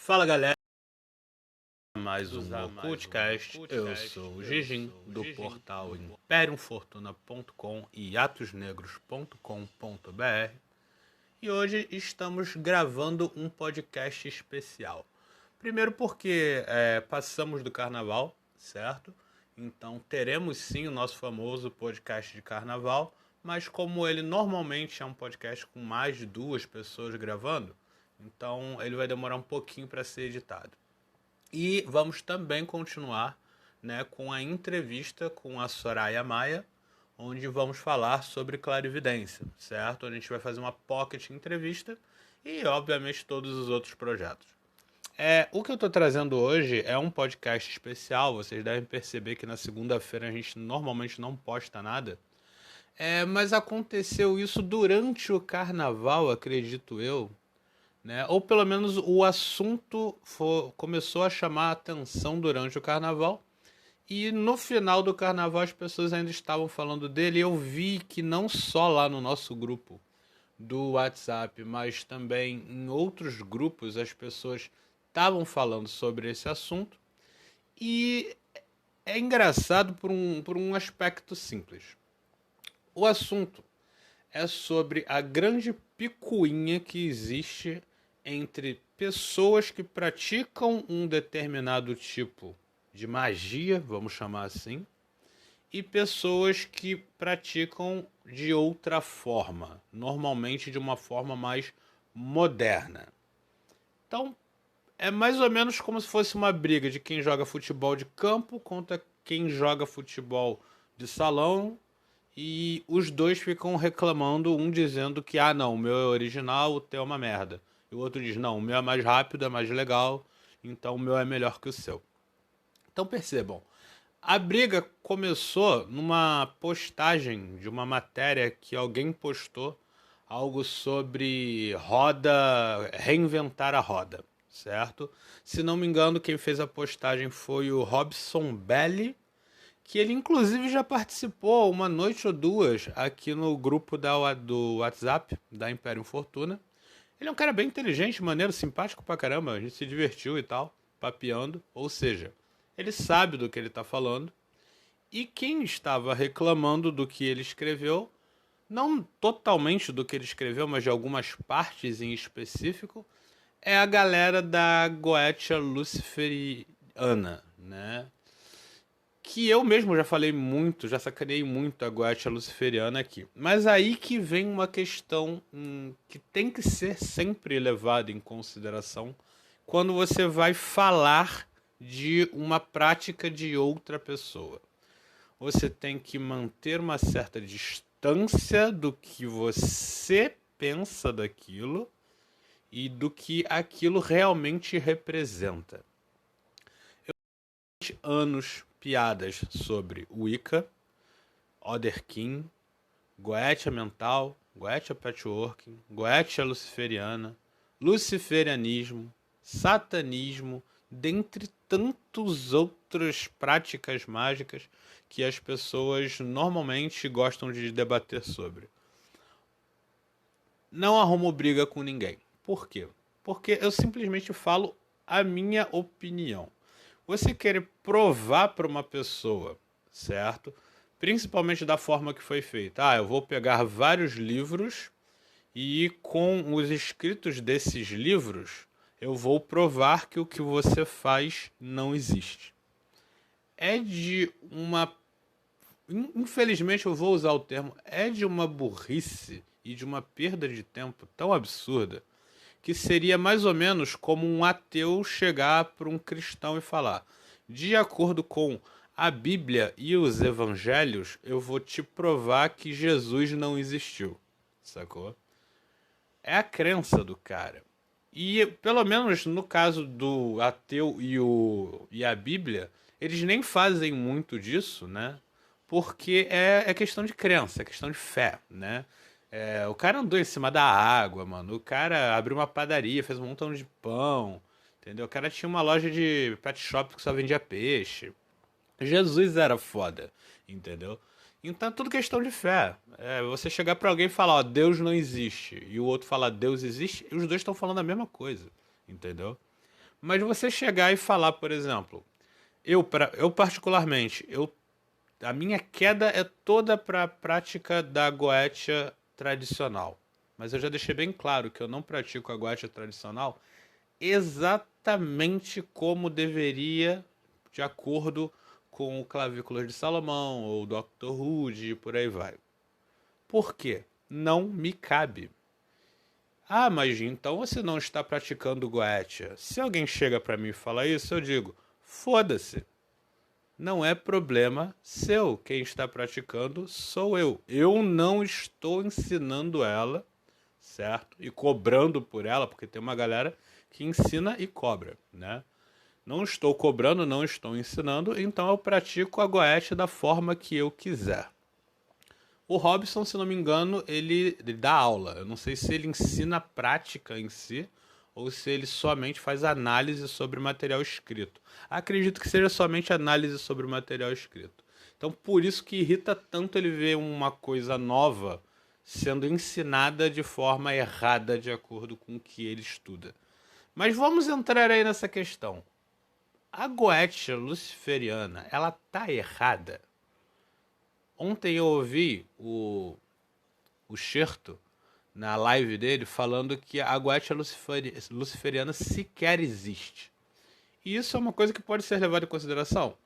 Fala galera, mais um podcast. Eu sou o Gigim do portal imperiumfortuna.com e atosnegros.com.br e hoje estamos gravando um podcast especial. Primeiro porque passamos do carnaval, certo? Então teremos sim o nosso famoso podcast de carnaval, mas como ele normalmente é um podcast com mais de 2 pessoas gravando, então ele vai demorar um pouquinho para ser editado. E vamos também continuar, né, com a entrevista com a Soraya Maia, onde vamos falar sobre clarividência, certo? A gente vai fazer uma pocket entrevista e, obviamente, todos os outros projetos. O que eu estou trazendo hoje é um podcast especial. Vocês devem perceber que na segunda-feira a gente normalmente não posta nada. Mas aconteceu isso durante o carnaval, acredito eu, né? Ou pelo menos o assunto começou a chamar a atenção durante o carnaval. E no final do carnaval as pessoas ainda estavam falando dele. Eu vi que não só lá no nosso grupo do WhatsApp, mas também em outros grupos as pessoas estavam falando sobre esse assunto. E é engraçado por um aspecto simples. O assunto é sobre a grande picuinha que existe entre pessoas que praticam um determinado tipo de magia, vamos chamar assim, e pessoas que praticam de outra forma, normalmente de uma forma mais moderna. Então, é mais ou menos como se fosse uma briga de quem joga futebol de campo contra quem joga futebol de salão, e os dois ficam reclamando, um dizendo que, não, o meu é original, o teu é uma merda. E o outro diz, não, o meu é mais rápido, é mais legal, então o meu é melhor que o seu. Então percebam, a briga começou numa postagem de uma matéria que alguém postou, algo sobre reinventar a roda, certo? Se não me engano, quem fez a postagem foi o Robson Belli, que ele inclusive já participou uma noite ou duas aqui no grupo do WhatsApp da Imperium Fortuna. Ele é um cara bem inteligente, maneiro, simpático pra caramba. A gente se divertiu e tal, papeando. Ou seja, ele sabe do que ele tá falando. E quem estava reclamando do que ele escreveu, não totalmente do que ele escreveu, mas de algumas partes em específico, é a galera da Goetia Luciferiana, né? Que eu mesmo já falei muito, já sacaneei muito a Goetia Luciferiana aqui. Mas aí que vem uma questão que tem que ser sempre levada em consideração quando você vai falar de uma prática de outra pessoa. Você tem que manter uma certa distância do que você pensa daquilo e do que aquilo realmente representa. Anos piadas sobre Wicca, Otherkin, Goetia Mental, Goetia Patchworking, Goetia Luciferiana, Luciferianismo, Satanismo, dentre tantas outras práticas mágicas que as pessoas normalmente gostam de debater sobre. Não arrumo briga com ninguém. Por quê? Porque eu simplesmente falo a minha opinião. Você querer provar para uma pessoa, certo? Principalmente da forma que foi feita. Eu vou pegar vários livros e com os escritos desses livros eu vou provar que o que você faz não existe. É de uma... Infelizmente eu vou usar o termo, é de uma burrice e de uma perda de tempo tão absurda que seria mais ou menos como um ateu chegar para um cristão e falar: de acordo com a Bíblia e os evangelhos, eu vou te provar que Jesus não existiu. Sacou? É a crença do cara. E pelo menos no caso do ateu e a Bíblia, eles nem fazem muito disso, né? Porque é questão de crença, é questão de fé, né? O cara andou em cima da água, mano. O cara abriu uma padaria, fez um montão de pão, entendeu? O cara tinha uma loja de pet shop que só vendia peixe. Jesus era foda, entendeu? Então é tudo questão de fé. Você chegar pra alguém e falar, ó, Deus não existe, e o outro falar Deus existe, e os dois estão falando a mesma coisa, entendeu? Mas você chegar e falar, por exemplo, eu particularmente, a minha queda é toda para a prática da goetia tradicional. Mas eu já deixei bem claro que eu não pratico a goetia tradicional exatamente como deveria, de acordo com o Clavículas de Salomão ou o Dr. Hood e por aí vai. Por quê? Não me cabe. Ah, mas então você não está praticando goetia. Se alguém chega para mim e fala isso, eu digo: foda-se. Não é problema seu. Quem está praticando sou eu. Eu não estou ensinando ela, certo? E cobrando por ela, porque tem uma galera que ensina e cobra, né? Não estou cobrando, não estou ensinando, então eu pratico a goethe da forma que eu quiser. O Robson, se não me engano, ele dá aula. Eu não sei se ele ensina a prática em si ou se ele somente faz análise sobre material escrito. Acredito que seja somente análise sobre o material escrito. Então, por isso que irrita tanto ele ver uma coisa nova sendo ensinada de forma errada de acordo com o que ele estuda. Mas vamos entrar aí nessa questão. A goetia luciferiana, ela tá errada? Ontem eu ouvi o Xerto na live dele falando que a goetia luciferiana sequer existe. E isso é uma coisa que pode ser levada em consideração?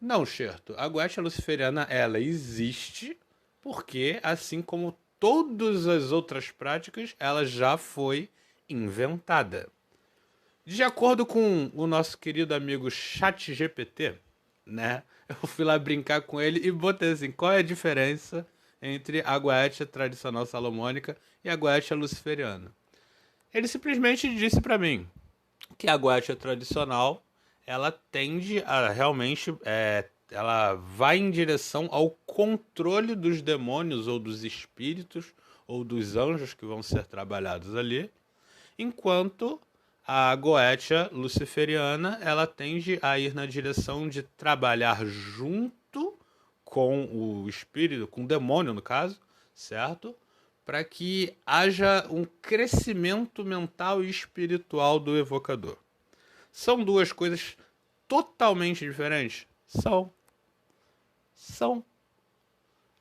Não, Xerto. A goetia luciferiana, ela existe porque, assim como todas as outras práticas, ela já foi inventada. De acordo com o nosso querido amigo ChatGPT, né? Eu fui lá brincar com ele e botei assim, qual é a diferença entre a goetia tradicional salomônica e a goetia luciferiana? Ele simplesmente disse para mim que a goetia tradicional, ela tende a realmente, ela vai em direção ao controle dos demônios ou dos espíritos ou dos anjos que vão ser trabalhados ali, enquanto a goetia luciferiana, ela tende a ir na direção de trabalhar junto com o espírito, com o demônio no caso, certo? Para que haja um crescimento mental e espiritual do evocador. São duas coisas totalmente diferentes? São. São.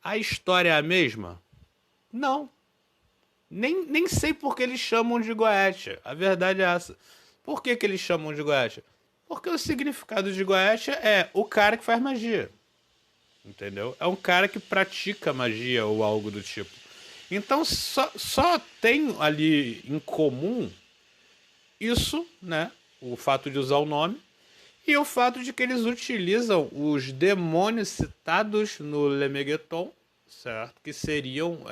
A história é a mesma? Não. Nem sei por que eles chamam de goetia. A verdade é essa. Por que eles chamam de goetia? Porque o significado de goetia é o cara que faz magia. Entendeu? É um cara que pratica magia ou algo do tipo. Então só tem ali em comum isso, né? O fato de usar o nome e o fato de que eles utilizam os demônios citados no Lemegeton, certo? Que seriam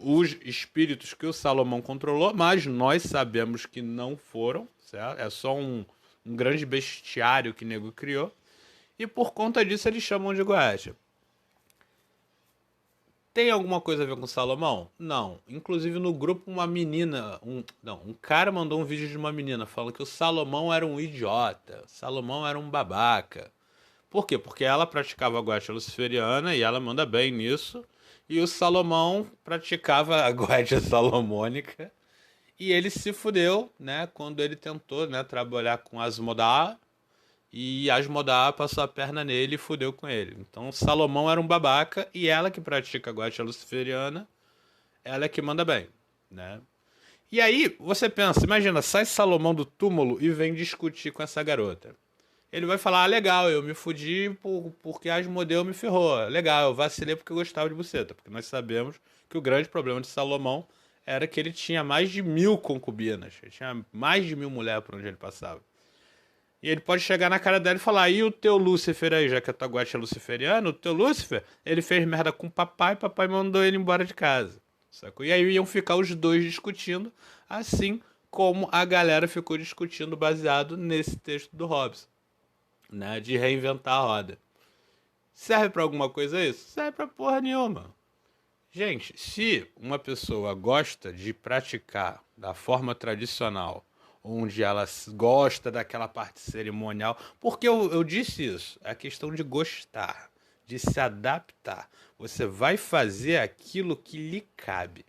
os espíritos que o Salomão controlou, mas nós sabemos que não foram, certo? É só um grande bestiário que o nego criou. E por conta disso eles chamam de goetia. Tem alguma coisa a ver com Salomão? Não. Inclusive no grupo uma menina, um cara mandou um vídeo de uma menina falando que o Salomão era um idiota, Salomão era um babaca. Por quê? Porque ela praticava a goetia luciferiana e ela manda bem nisso. E o Salomão praticava a goetia salomônica. E ele se fudeu, né? Quando ele tentou, né, trabalhar com Asmodá. E Asmodá passou a perna nele e fudeu com ele. Então Salomão era um babaca e ela que pratica a goetia luciferiana, ela é que manda bem, né? E aí você pensa, imagina, sai Salomão do túmulo e vem discutir com essa garota. Ele vai falar, legal, eu me fudi porque Asmodeu me ferrou. Legal, eu vacilei porque eu gostava de buceta. Porque nós sabemos que o grande problema de Salomão era que ele tinha mais de 1000 concubinas. Ele tinha mais de 1000 mulheres por onde ele passava. E ele pode chegar na cara dela e falar, e o teu Lúcifer aí, já que a tua gosta é luciferiano, o teu Lúcifer, ele fez merda com o papai mandou ele embora de casa. Sacou? E aí iam ficar os dois discutindo, assim como a galera ficou discutindo baseado nesse texto do Robson, né, de reinventar a roda. Serve pra alguma coisa isso? Serve pra porra nenhuma. Gente, se uma pessoa gosta de praticar da forma tradicional, onde ela gosta daquela parte cerimonial, porque eu disse isso, é a questão de gostar, de se adaptar. Você vai fazer aquilo que lhe cabe.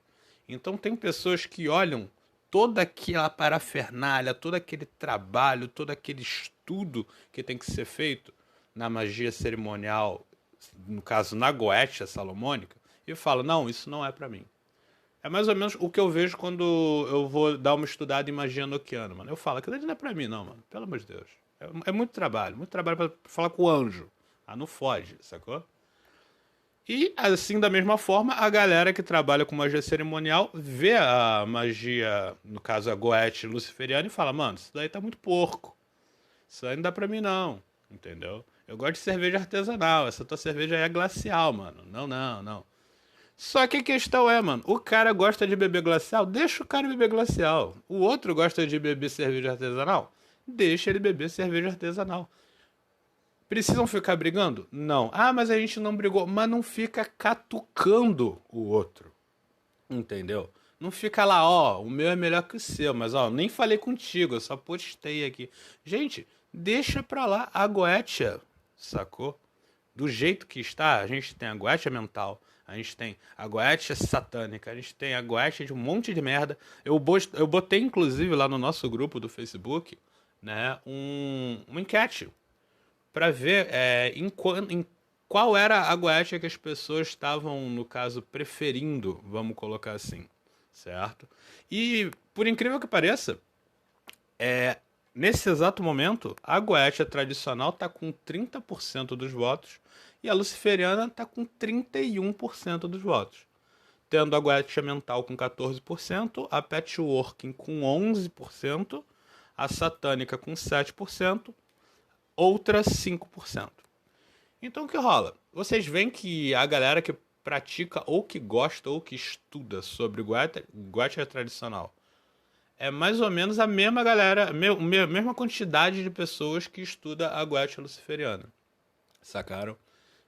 Então tem pessoas que olham toda aquela parafernália, todo aquele trabalho, todo aquele estudo que tem que ser feito na magia cerimonial, no caso na Goetia salomônica, e fala, não, isso não é pra mim. É mais ou menos o que eu vejo quando eu vou dar uma estudada em magia noquiana, mano. Eu falo, aquilo ali não é pra mim, não, mano. Pelo amor de Deus. É muito trabalho pra falar com o anjo. Ah, não fode, sacou? E, assim, da mesma forma, a galera que trabalha com magia cerimonial vê a magia, no caso a Goethe luciferiana, e fala, mano, isso daí tá muito porco. Isso aí não dá pra mim, não. Entendeu? Eu gosto de cerveja artesanal. Essa tua cerveja aí é glacial, mano. Não, não, não. Só que a questão é, mano, o cara gosta de beber glacial, deixa o cara beber glacial. O outro gosta de beber cerveja artesanal, deixa ele beber cerveja artesanal. Precisam ficar brigando? Não. Ah, mas a gente não brigou. Mas não fica catucando o outro. Entendeu? Não fica lá, ó, o meu é melhor que o seu, mas ó, nem falei contigo, eu só postei aqui. Gente, deixa pra lá a Goetia, sacou? Do jeito que está, a gente tem a Goetia mental, a gente tem a Goetia satânica, a gente tem a Goetia de um monte de merda. Eu botei, inclusive, lá no nosso grupo do Facebook, né, uma enquete para ver em qual era a Goetia que as pessoas estavam, no caso, preferindo, vamos colocar assim, certo? E, por incrível que pareça, nesse exato momento, a Goetia tradicional está com 30% dos votos e a luciferiana está com 31% dos votos. Tendo a Goetia mental com 14%, a patchworking com 11%, a satânica com 7%, outra 5%. Então o que rola? Vocês veem que a galera que pratica ou que gosta ou que estuda sobre Goetia tradicional é mais ou menos a mesma galera, a mesma quantidade de pessoas que estuda a Goetia luciferiana. Sacaram?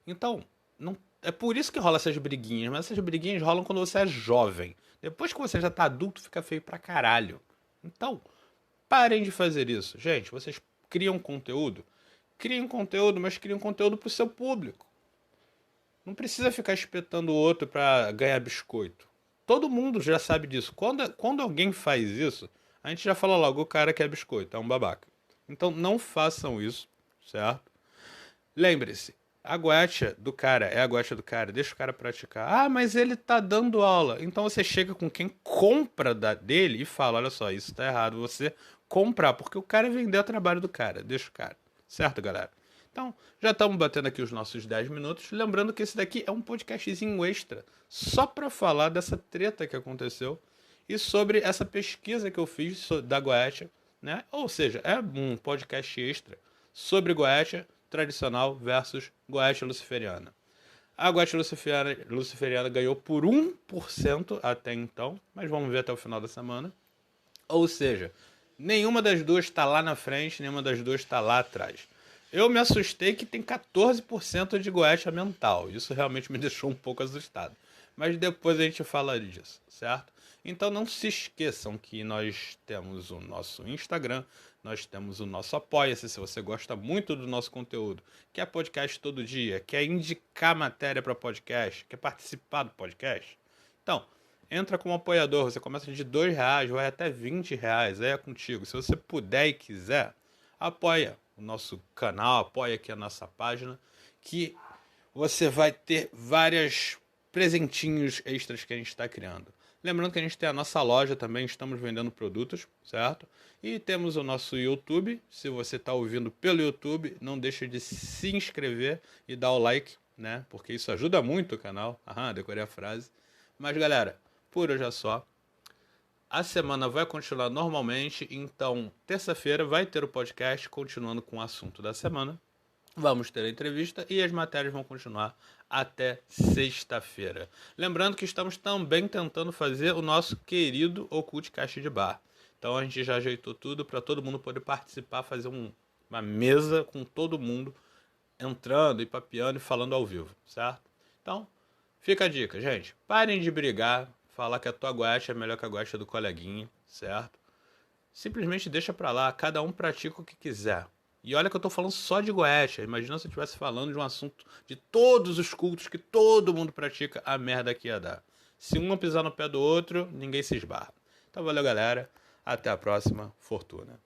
Então, não, é por isso que rola essas briguinhas, mas essas briguinhas rolam quando você é jovem. Depois que você já tá adulto, fica feio pra caralho. Então, parem de fazer isso. Gente, vocês criam conteúdo? Criem conteúdo, mas criem conteúdo pro seu público. Não precisa ficar espetando o outro pra ganhar biscoito. Todo mundo já sabe disso. Quando alguém faz isso, a gente já fala logo, o cara quer biscoito, é um babaca. Então não façam isso, certo? Lembre-se, a Goetia do cara é a Goetia do cara, deixa o cara praticar. Ah, mas ele tá dando aula. Então você chega com quem compra dele e fala, olha só, isso tá errado, você comprar, porque o cara vendeu o trabalho do cara, deixa o cara. Certo, galera? Então, já estamos batendo aqui os nossos 10 minutos. Lembrando que esse daqui é um podcastzinho extra, só para falar dessa treta que aconteceu e sobre essa pesquisa que eu fiz da Goetia, né? Ou seja, é um podcast extra sobre Goetia tradicional versus Goetia luciferiana. A Goetia luciferiana ganhou por 1% até então, mas vamos ver até o final da semana. Ou seja, nenhuma das duas está lá na frente, nenhuma das duas está lá atrás. Eu me assustei que tem 14% de Goetia mental. Isso realmente me deixou um pouco assustado. Mas depois a gente fala disso, certo? Então não se esqueçam que nós temos o nosso Instagram, nós temos o nosso Apoia-se, se você gosta muito do nosso conteúdo, quer podcast todo dia, quer indicar matéria para podcast, quer participar do podcast. Então, entra como apoiador, você começa de R$2, vai até R$20, aí é contigo. Se você puder e quiser, apoia o nosso canal, apoia aqui a nossa página, que você vai ter vários presentinhos extras que a gente está criando. Lembrando que a gente tem a nossa loja também, estamos vendendo produtos, certo? E temos o nosso YouTube, se você está ouvindo pelo YouTube, não deixe de se inscrever e dar o like, né? Porque isso ajuda muito o canal. Aham, decorei a frase. Mas galera, por hoje é só. A semana vai continuar normalmente, então terça-feira vai ter o podcast continuando com o assunto da semana. Vamos ter a entrevista e as matérias vão continuar até sexta-feira. Lembrando que estamos também tentando fazer o nosso querido Ocultcast de Bar. Então a gente já ajeitou tudo para todo mundo poder participar, fazer uma mesa com todo mundo entrando e papeando e falando ao vivo, certo? Então, fica a dica, gente. Parem de brigar, falar que a tua Goetia é melhor que a Goetia do coleguinha, certo? Simplesmente deixa pra lá, cada um pratica o que quiser. E olha que eu tô falando só de Goetia. Imagina se eu estivesse falando de um assunto de todos os cultos que todo mundo pratica, a merda que ia dar. Se um não pisar no pé do outro, ninguém se esbarra. Então valeu, galera. Até a próxima. Fortuna.